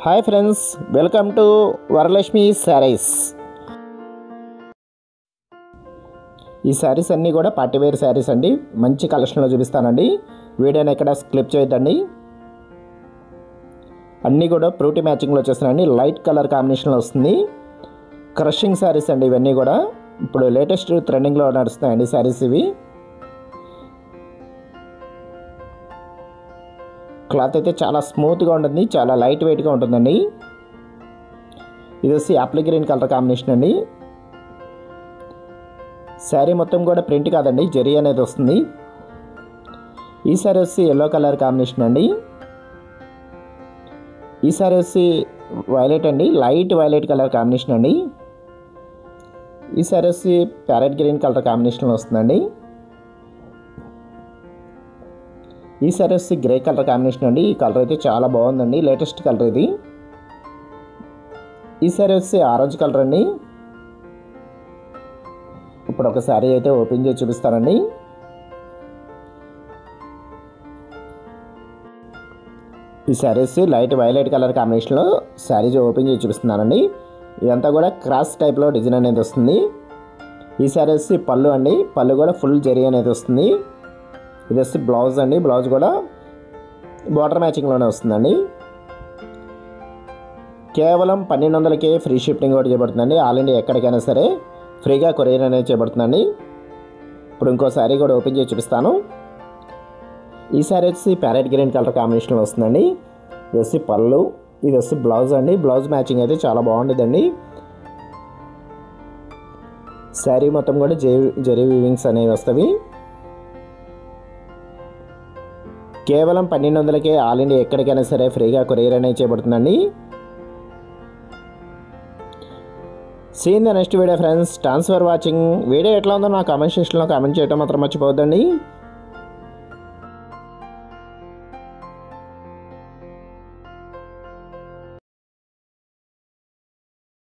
Hi friends, welcome to Varalakshmi saris. ఈ శారీస్ అన్నీ కూడా పార్టీ వేర్ శారీస్ అండి. మంచి కలెక్షన్లో చూపిస్తానండి. వీడియోని ఎక్కడ స్కిప్ చేయొద్దండి. అన్నీ కూడా ఫ్రూటీ మ్యాచింగ్లో వచ్చేస్తున్నాయండి. లైట్ కలర్ కాంబినేషన్లో వస్తుంది. క్రషింగ్ శారీస్ అండి ఇవన్నీ కూడా. ఇప్పుడు లేటెస్ట్ ట్రెండింగ్లో నడుస్తున్నాయండి శారీస్ ఇవి. క్లాత్ అయితే చాలా స్మూత్గా ఉంటుంది, చాలా లైట్ వెయిట్గా ఉంటుందండి. ఇది వచ్చి యాప్లి గ్రీన్ కలర్ కాంబినేషన్ అండి. శారీ మొత్తం కూడా ప్రింట్ కాదండి, జరీ అనేది వస్తుంది. ఈ శారీ వచ్చి ఎల్లో కలర్ కాంబినేషన్ అండి. ఈ శారీ వచ్చి వైలెట్ అండి, లైట్ వైలెట్ కలర్ కాంబినేషన్ అండి. ఈ శారీ వచ్చి ప్యారెట్ గ్రీన్ కలర్ కాంబినేషన్లో వస్తుందండి. ఈ శారీ వచ్చి గ్రే కలర్ కాంబినేషన్ అండి. ఈ కలర్ అయితే చాలా బాగుందండి, లేటెస్ట్ కలర్ ఇది. ఈ శారీ వచ్చి ఆరెంజ్ కలర్ అండి. ఇప్పుడు ఒక శారీ అయితే ఓపెన్ చేసి చూపిస్తానండి. ఈ శారీ వచ్చి లైట్ వైలెట్ కలర్ కాంబినేషన్లో శారీ ఓపెన్ చేసి చూపిస్తున్నానండి. ఇదంతా కూడా క్రాస్ టైప్లో డిజైన్ అనేది వస్తుంది. ఈ శారీ వచ్చి పళ్ళు అండి. పళ్ళు కూడా ఫుల్ జరీ అనేది వస్తుంది. ఇది వచ్చి బ్లౌజ్ అండి. బ్లౌజ్ కూడా బార్డర్ మ్యాచింగ్లోనే వస్తుందండి. కేవలం 1200కే ఫ్రీ షిప్పింగ్ కూడా చేయబడుతుందండి. ఆల్ ఇండియా ఎక్కడికైనా సరే ఫ్రీగా కొరియర్ అనేది చేయబడుతుందండి. ఇప్పుడు ఇంకో శారీ కూడా ఓపెన్ చేసి చూపిస్తాను. ఈ శారీ వచ్చి ప్యారెట్ గ్రీన్ కలర్ కాంబినేషన్లో వస్తుందండి. ఇది వచ్చి పళ్ళు, ఇది వచ్చి బ్లౌజ్ అండి. బ్లౌజ్ మ్యాచింగ్ అయితే చాలా బాగుంటుందండి. శారీ మొత్తం కూడా జరీ వీవింగ్స్ అనేవి వస్తాయి. కేవలం 1200కే ఆల్ ఇండియా ఎక్కడికైనా సరే ఫ్రీగా కొరియర్ అనేది చేయబడుతుందండి. See in the next video friends. Thanks for watching. Video ఎట్లా ఉందో నా కామెంట్ సెక్షన్లో కామెంట్ చేయడం మాత్రం మర్చిపోవద్దండి.